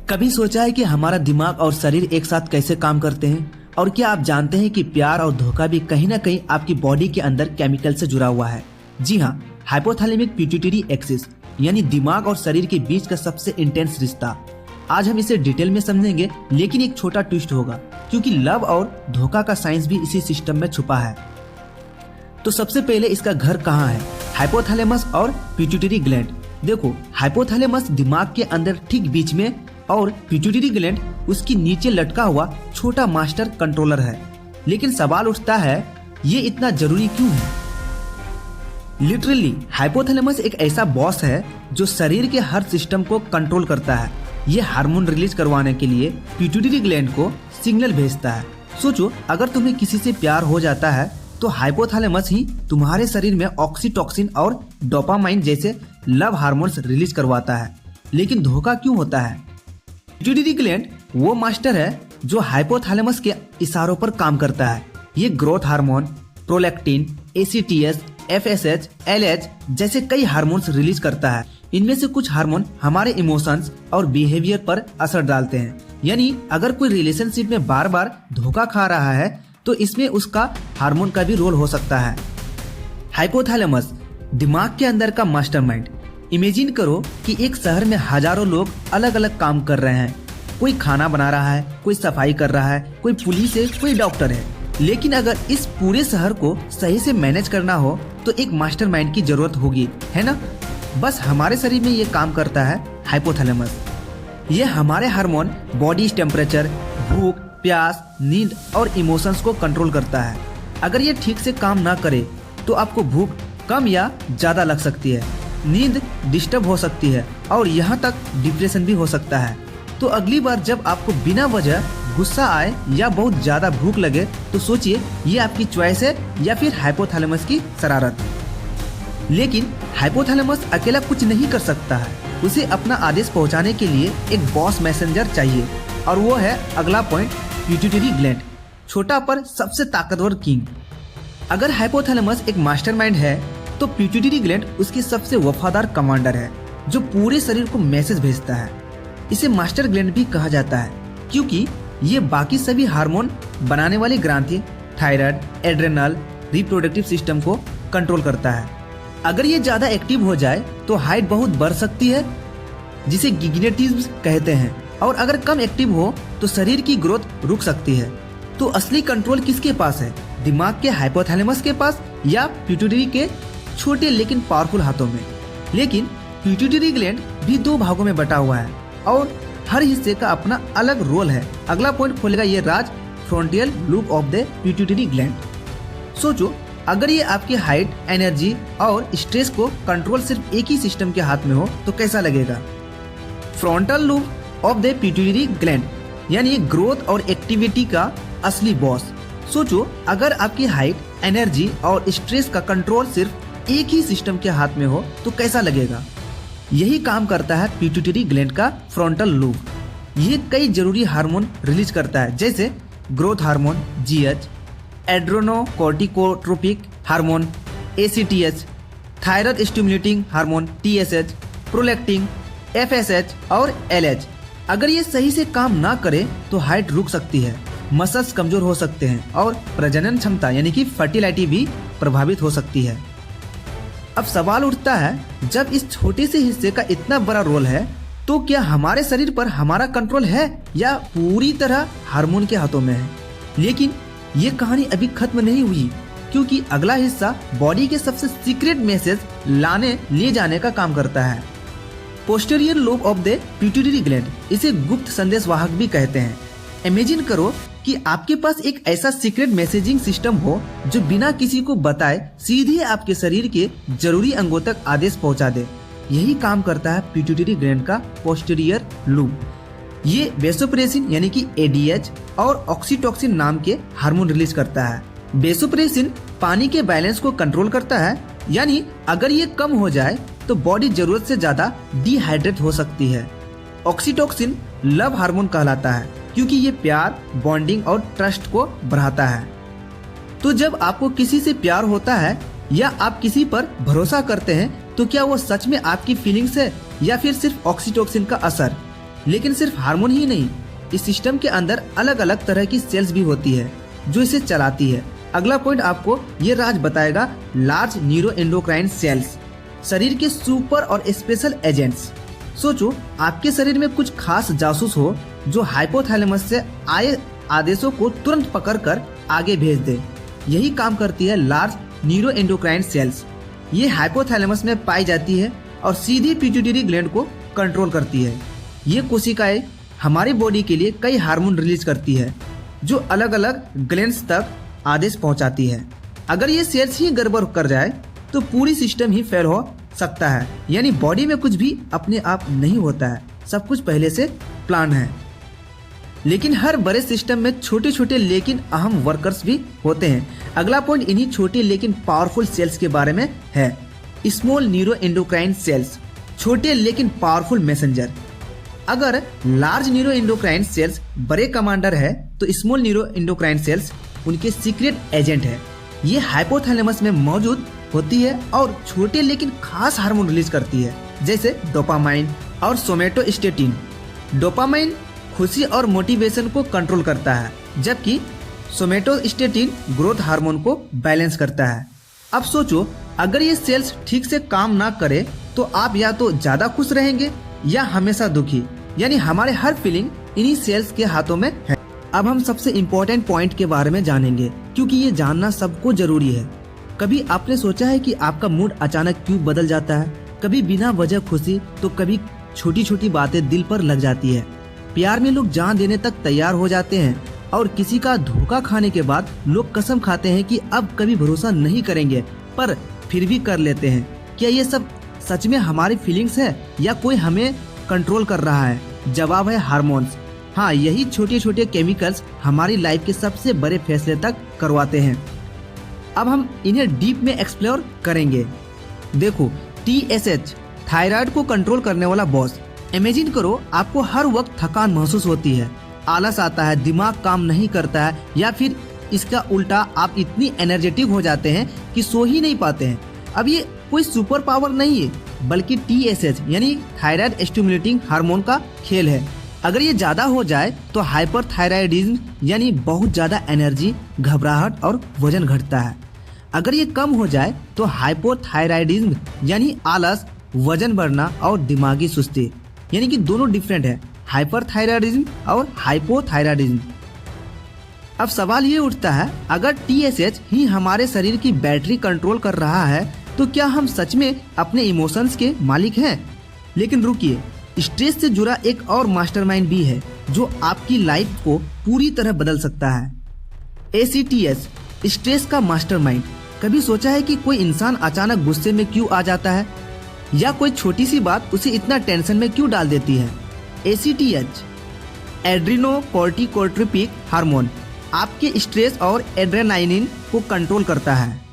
कभी सोचा है कि हमारा दिमाग और शरीर एक साथ कैसे काम करते हैं? और क्या आप जानते हैं कि प्यार और धोखा भी कहीं ना कहीं आपकी बॉडी के अंदर केमिकल से जुड़ा हुआ है? जी हाँ, हाइपोथैलेमिक पिट्यूटरी एक्सिस यानी दिमाग और शरीर के बीच का सबसे इंटेंस रिश्ता। आज हम इसे डिटेल में समझेंगे, लेकिन एक छोटा ट्विस्ट होगा क्योंकि लव और धोखा का साइंस भी इसी सिस्टम में छुपा है। तो सबसे पहले इसका घर कहाँ है? हाइपोथैलेमस और पिट्यूटरी ग्लैंड। देखो, हाइपोथैलेमस दिमाग के अंदर ठीक बीच में और पिट्यूटरी ग्लैंड उसकी नीचे लटका हुआ छोटा मास्टर कंट्रोलर है। लेकिन सवाल उठता है, ये इतना जरूरी क्यों है? लिटरली हाइपोथैलेमस एक ऐसा बॉस है जो शरीर के हर सिस्टम को कंट्रोल करता है। ये हार्मोन रिलीज करवाने के लिए पिट्यूटरी ग्लैंड को सिग्नल भेजता है। सोचो, अगर तुम्हें किसी से प्यार हो जाता है तो हाइपोथैलेमस ही तुम्हारे शरीर में ऑक्सीटोसिन और डोपामाइन जैसे लव हार्मोन्स रिलीज करवाता है। लेकिन धोखा क्यों होता है? पिट्यूटरी ग्लैंड वो मास्टर है जो हाइपोथैलेमस के इशारों पर काम करता है। ये growth hormone, prolactin, ACTH, FSH, LH जैसे कई हार्मोन्स रिलीज करता है। इनमें से कुछ हार्मोन हमारे इमोशंस और बिहेवियर पर असर डालते हैं। यानी अगर कोई रिलेशनशिप में बार बार धोखा खा रहा है तो इसमें उसका हार्मोन का भी रोल हो सकता है। हाइपोथैलेमस दिमाग के अंदर का मास्टरमाइंड। इमेजिन करो कि एक शहर में हजारों लोग अलग अलग काम कर रहे हैं। कोई खाना बना रहा है, कोई सफाई कर रहा है, कोई पुलिस है, कोई डॉक्टर है। लेकिन अगर इस पूरे शहर को सही से मैनेज करना हो तो एक मास्टरमाइंड की जरूरत होगी, है ना? बस हमारे शरीर में ये काम करता है हाइपोथैलेमस। ये हमारे हार्मोन, बॉडी टेम्परेचर, भूख, प्यास, नींद और इमोशंस को कंट्रोल करता है। अगर ये ठीक से काम ना करे तो आपको भूख कम या ज्यादा लग सकती है, नींद डिस्टर्ब हो सकती है और यहाँ तक डिप्रेशन भी हो सकता है। तो अगली बार जब आपको बिना वजह गुस्सा आए या बहुत ज्यादा भूख लगे तो सोचिए, ये आपकी चॉइस है या फिर हाइपोथैलेमस की शरारत। लेकिन हाइपोथैलेमस अकेला कुछ नहीं कर सकता है। उसे अपना आदेश पहुंचाने के लिए एक बॉस मैसेंजर चाहिए, और वो है अगला पॉइंट, पिट्यूटरी ग्लैंड, छोटा पर सबसे ताकतवर किंग। अगर हाइपोथैलेमस एक मास्टरमाइंड है तो पिट्यूटरी ग्लैंड उसकी सबसे वफादार कमांडर है जो पूरे शरीर को मैसेज भेजता है। इसे मास्टर ग्लैंड भी कहा जाता है क्योंकि ये बाकी सभी हार्मोन बनाने वाली ग्रंथि, थायराइड, एड्रेनल, रिप्रोडक्टिव सिस्टम को कंट्रोल करता है। अगर ये ज्यादा एक्टिव हो जाए तो हाइट बहुत बढ़ सकती है, जिसे गिगनेटिज्म कहते हैं, और अगर कम एक्टिव हो तो शरीर की ग्रोथ रुक सकती है। तो असली कंट्रोल किसके पास है? दिमाग के हाइपोथैलेमस के पास या पिट्यूटरी के छोटे लेकिन पावरफुल हाथों में? लेकिन पिट्यूटरी ग्लैंड भी दो भागों में बटा हुआ है और हर हिस्से का अपना अलग रोल है। अगला पॉइंट खोलेगा ये राज, frontal lobe of the pituitary gland. सोचो, अगर ये आपकी हाइट, एनर्जी और स्ट्रेस को कंट्रोल सिर्फ एक ही सिस्टम के हाथ में हो तो कैसा लगेगा? Frontal loop of the pituitary gland यानी ग्रोथ और एक्टिविटी का असली बॉस। सोचो, अगर आपकी हाइट, एनर्जी और स्ट्रेस का कंट्रोल सिर्फ एक ही सिस्टम के हाथ में हो तो कैसा लगेगा? यही काम करता है पिट्यूटरी ग्लैंड का फ्रंटल लूप। ये कई जरूरी हार्मोन रिलीज करता है, जैसे growth hormone GH, adrenocorticotropic hormone ACTH, thyroid stimulating hormone TSH, prolactin, FSH और LH। अगर ये सही से काम ना करे तो हाइट रुक सकती है, मसल्स कमजोर हो सकते हैं और प्रजनन क्षमता यानी कि फर्टिलिटी भी प्रभावित हो सकती है। अब सवाल उठता है, जब इस छोटे से हिस्से का इतना बड़ा रोल है तो क्या हमारे शरीर पर हमारा कंट्रोल है या पूरी तरह हार्मोन के हाथों में है? लेकिन ये कहानी अभी खत्म नहीं हुई, क्योंकि अगला हिस्सा बॉडी के सबसे सीक्रेट मैसेज ले जाने का काम करता है। Posterior lobe of the pituitary gland, इसे गुप्त संदेश वाहक भी कहते हैं। इमेजिन करो कि आपके पास एक ऐसा सीक्रेट मैसेजिंग सिस्टम हो जो बिना किसी को बताए सीधे आपके शरीर के जरूरी अंगों तक आदेश पहुंचा दे। यही काम करता है पिट्यूटरी ग्लैंड का पोस्टीरियर लूप। ये वेसोप्रेसिन यानी कि ADH और ऑक्सीटोसिन नाम के हार्मोन रिलीज करता है। वेसोप्रेसिन पानी के बैलेंस को कंट्रोल करता है, यानी अगर ये कम हो जाए तो बॉडी जरूरत से ज्यादा डिहाइड्रेट हो सकती है। ऑक्सीटोसिन लव हार्मोन कहलाता है क्योंकि ये प्यार, बॉन्डिंग और ट्रस्ट को बढ़ाता है। तो जब आपको किसी से प्यार होता है या आप किसी पर भरोसा करते हैं तो क्या वो सच में आपकी फीलिंग्स है या फिर सिर्फ ऑक्सीटोसिन का असर? लेकिन सिर्फ हार्मोन ही नहीं, इस सिस्टम के अंदर अलग अलग तरह की सेल्स भी होती है जो इसे चलाती है। अगला पॉइंट आपको ये राज बताएगा लार्ज न्यूरो एंडोक्राइन सेल्स, शरीर के सुपर और स्पेशल एजेंट्स। सोचो आपके शरीर में कुछ खास जासूस हो जो हाइपोथैलेमस से आए आदेशों को तुरंत पकड़कर आगे भेज दे। यही काम करती है लार्ज न्यूरो एंडोक्राइन सेल्स। ये हाइपोथैलेमस में पाई जाती है और सीधी पिट्यूटरी ग्लैंड को कंट्रोल करती है। ये कोशिकाएं हमारी बॉडी के लिए कई हार्मोन रिलीज करती है जो अलग अलग ग्लैंड्स तक आदेश पहुंचाती है। अगर ये सेल्स ही गड़बड़ कर जाए तो पूरी सिस्टम ही फेल हो सकता है। यानी बॉडी में कुछ भी अपने आप नहीं होता है, सब कुछ पहले से प्लान है। लेकिन हर बड़े सिस्टम में छोटे छोटे लेकिन अहम वर्कर्स भी होते हैं। अगला पॉइंट इन्हीं छोटे लेकिन पावरफुल सेल्स के बारे में है। स्मॉल न्यूरो एंडोक्राइन सेल्स, छोटे लेकिन पावरफुल मैसेंजर। अगर लार्ज न्यूरो एंडोक्राइन सेल्स बड़े कमांडर है तो स्मॉल न्यूरो एंडोक्राइन सेल्स उनके सीक्रेट एजेंट है। ये हाइपोथैलेमस में मौजूद होती है और छोटे लेकिन खास हार्मोन रिलीज करती है, जैसे डोपामाइन और सोमेटोस्टेटिन। डोपामाइन खुशी और मोटिवेशन को कंट्रोल करता है, जबकि सोमेटोस्टेटिन ग्रोथ हार्मोन को बैलेंस करता है। अब सोचो अगर ये सेल्स ठीक से काम ना करे तो आप या तो ज्यादा खुश रहेंगे या हमेशा दुखी। यानी हमारे हर फीलिंग इन्हीं सेल्स के हाथों में है। अब हम सबसे इम्पोर्टेंट पॉइंट के बारे में जानेंगे, क्योंकि ये जानना सबको जरूरी है। कभी आपने सोचा है कि आपका मूड अचानक क्यों बदल जाता है? कभी बिना वजह खुशी तो कभी छोटी छोटी बातें दिल पर लग जाती है। प्यार में लोग जान देने तक तैयार हो जाते हैं और किसी का धोखा खाने के बाद लोग कसम खाते हैं कि अब कभी भरोसा नहीं करेंगे, पर फिर भी कर लेते हैं। क्या ये सब सच में हमारी फीलिंग्स है या कोई हमें कंट्रोल कर रहा है? जवाब है हार्मोन्स। हाँ, यही छोटे छोटे केमिकल्स हमारी लाइफ के सबसे बड़े फैसले तक करवाते हैं। अब हम इन्हें डीप में एक्सप्लोर करेंगे। देखो, TSH थायराइड को कंट्रोल करने वाला बॉस। इमेजिन करो आपको हर वक्त थकान महसूस होती है, आलस आता है, दिमाग काम नहीं करता है, या फिर इसका उल्टा आप इतनी एनर्जेटिक हो जाते हैं कि सो ही नहीं पाते हैं। अब ये कोई सुपर पावर नहीं है, बल्कि TSH यानी थायराइड स्टिमुलेटिंग हार्मोन का खेल है। अगर ये ज्यादा हो जाए तो हाइपरथायराइडिज्म यानी बहुत ज्यादा एनर्जी, घबराहट और वजन घटता है। अगर ये कम हो जाए तो हाइपोथायराइडिज्म यानी आलस, वजन बढ़ना और दिमागी सुस्ती। यानी कि दोनों डिफरेंट है, हाइपरथायराइडिज्म और हाइपोथायराइडिज्म। अब सवाल ये उठता है, अगर TSH ही हमारे शरीर की बैटरी कंट्रोल कर रहा है तो क्या हम सच में अपने इमोशंस के मालिक हैं? लेकिन रुकिए, स्ट्रेस से जुड़ा एक और मास्टरमाइंड भी है जो आपकी लाइफ को पूरी तरह बदल सकता है। ACTS, स्ट्रेस का मास्टरमाइंड। कभी सोचा है कि कोई इंसान अचानक गुस्से में क्यों आ जाता है, या कोई छोटी सी बात उसे इतना टेंशन में क्यों डाल देती है? ACTH एड्रिनोकोर्टिकोट्रोपिक हार्मोन आपके स्ट्रेस और एड्रेनालिन को कंट्रोल करता है।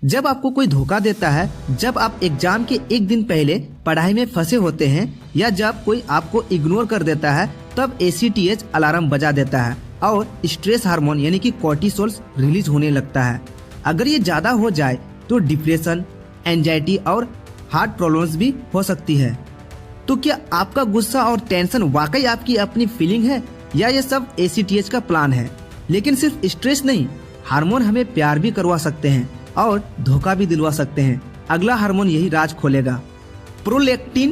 जब आपको कोई धोखा देता है, जब आप एग्जाम के एक दिन पहले पढ़ाई में फंसे होते हैं, या जब कोई आपको इग्नोर कर देता है, तब ACTH अलार्म बजा देता है और स्ट्रेस हार्मोन यानी कि कॉर्टिसोल रिलीज होने लगता है। अगर ये ज्यादा हो जाए तो डिप्रेशन, एंजाइटी और हार्ट प्रॉब्लम्स भी हो सकती है। तो क्या आपका गुस्सा और टेंशन वाकई आपकी अपनी फीलिंग है, या ये सब ACTH का प्लान है? लेकिन सिर्फ स्ट्रेस नहीं, हार्मोन हमें प्यार भी करवा सकते हैं और धोखा भी दिलवा सकते हैं। अगला हार्मोन यही राज खोलेगा। प्रोलैक्टिन,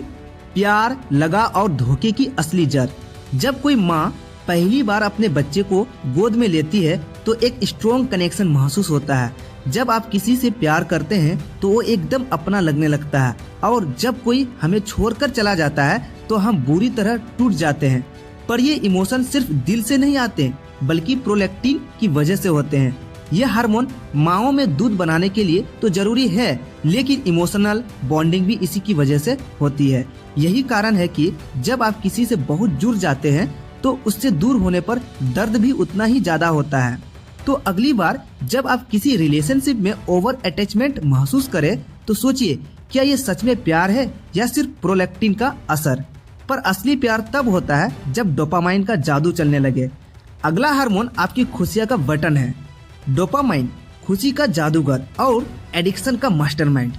प्यार, लगाव और धोखे की असली जड़। जब कोई माँ पहली बार अपने बच्चे को गोद में लेती है तो एक स्ट्रॉन्ग कनेक्शन महसूस होता है। जब आप किसी से प्यार करते हैं तो वो एकदम अपना लगने लगता है, और जब कोई हमें छोड़कर चला जाता है तो हम बुरी तरह टूट जाते हैं। पर ये इमोशन सिर्फ दिल से नहीं आते, बल्कि प्रोलैक्टिन की वजह से होते हैं। यह हार्मोन माओं में दूध बनाने के लिए तो जरूरी है, लेकिन इमोशनल बॉन्डिंग भी इसी की वजह से होती है। यही कारण है कि जब आप किसी से बहुत जुड़ जाते हैं तो उससे दूर होने पर दर्द भी उतना ही ज्यादा होता है। तो अगली बार जब आप किसी रिलेशनशिप में ओवर अटैचमेंट महसूस करें तो सोचिए, क्या ये सच में प्यार है या सिर्फ प्रोलैक्टिन का असर? पर असली प्यार तब होता है जब डोपामाइन का जादू चलने लगे। अगला हार्मोन आपकी खुशियां का बटन है। डोपामाइन खुशी का जादूगर और एडिक्शन का मास्टरमाइंड।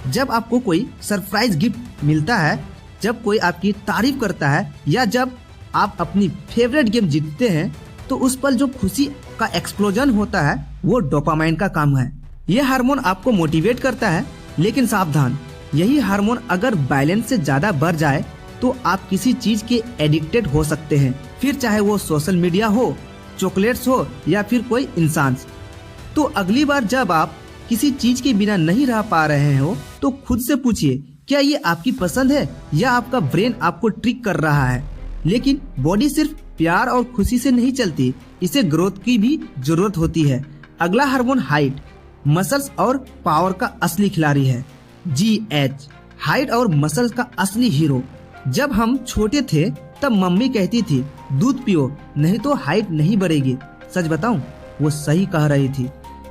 जब आपको कोई सरप्राइज गिफ्ट मिलता है, जब कोई आपकी तारीफ करता है या जब आप अपनी फेवरेट गेम जीतते हैं तो उस पर जो खुशी का एक्सप्लोजन होता है वो डोपामाइन का काम है। यह हार्मोन आपको मोटिवेट करता है, लेकिन सावधान, यही हार्मोन अगर बैलेंस से ज्यादा बढ़ जाए तो आप किसी चीज के एडिक्टेड हो सकते हैं, फिर चाहे वो सोशल मीडिया हो, चॉकलेट्स हो या फिर कोई इंसान। तो अगली बार जब आप किसी चीज के बिना नहीं रह पा रहे हो तो खुद से पूछिए, क्या ये आपकी पसंद है या आपका ब्रेन आपको ट्रिक कर रहा है। लेकिन बॉडी सिर्फ प्यार और खुशी से नहीं चलती, इसे ग्रोथ की भी जरूरत होती है। अगला हार्मोन हाइट, मसल्स और पावर का असली खिलाड़ी है। GH, हाइट और मसल्स का असली हीरो। जब हम छोटे थे तब मम्मी कहती थी दूध पियो नहीं तो हाइट नहीं बढ़ेगी। सच बताऊं, वो सही कह रही थी।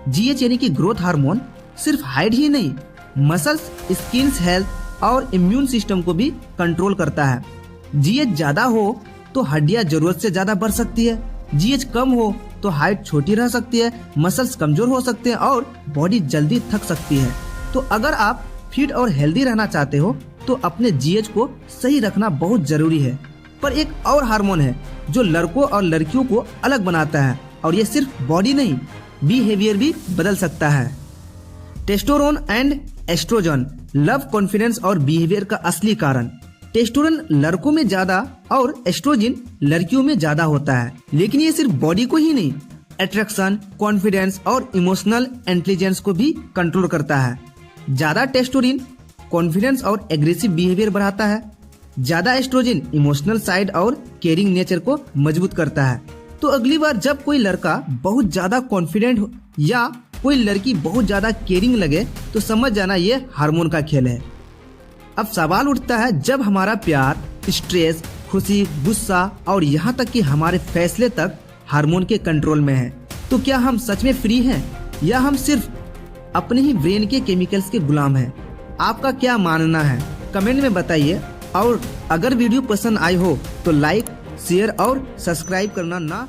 GH यानी कि ग्रोथ हार्मोन सिर्फ हाइट ही नहीं, मसल्स, स्किन हेल्थ और इम्यून सिस्टम को भी कंट्रोल करता है। GH ज्यादा हो तो हड्डियां जरूरत से ज्यादा बढ़ सकती है, GH कम हो तो हाइट छोटी रह सकती है, मसल्स कमजोर हो सकते हैं और बॉडी जल्दी थक सकती है। तो अगर आप फिट और हेल्दी रहना चाहते हो तो अपने GH को सही रखना बहुत जरूरी है। पर एक और हार्मोन है जो लड़कों और लड़कियों को अलग बनाता है, और ये सिर्फ बॉडी नहीं, बिहेवियर भी बदल सकता है। Testosterone and oestrogen, love, confidence और बिहेवियर का असली कारण। टेस्टोस्टेरोन लड़कों में ज्यादा और एस्ट्रोजन लड़कियों में ज्यादा होता है, लेकिन ये सिर्फ बॉडी को ही नहीं, अट्रैक्शन, कॉन्फिडेंस और इमोशनल इंटेलिजेंस को भी कंट्रोल करता है। ज्यादा टेस्टोस्टेरोन कॉन्फिडेंस और एग्रेसिव बिहेवियर बढ़ाता है, ज्यादा एस्ट्रोजन इमोशनल साइड और केयरिंग नेचर को मजबूत करता है। तो अगली बार जब कोई लड़का बहुत ज्यादा कॉन्फिडेंट हो या कोई लड़की बहुत ज्यादा केयरिंग लगे तो समझ जाना ये हार्मोन का खेल है। अब सवाल उठता है, जब हमारा प्यार, स्ट्रेस, खुशी, गुस्सा और यहाँ तक कि हमारे फैसले तक हार्मोन के कंट्रोल में है, तो क्या हम सच में फ्री हैं या हम सिर्फ अपने ही ब्रेन के केमिकल्स के गुलाम हैं? आपका क्या मानना है? कमेंट में बताइए। और अगर वीडियो पसंद आई हो तो लाइक, शेयर और सब्सक्राइब करना ना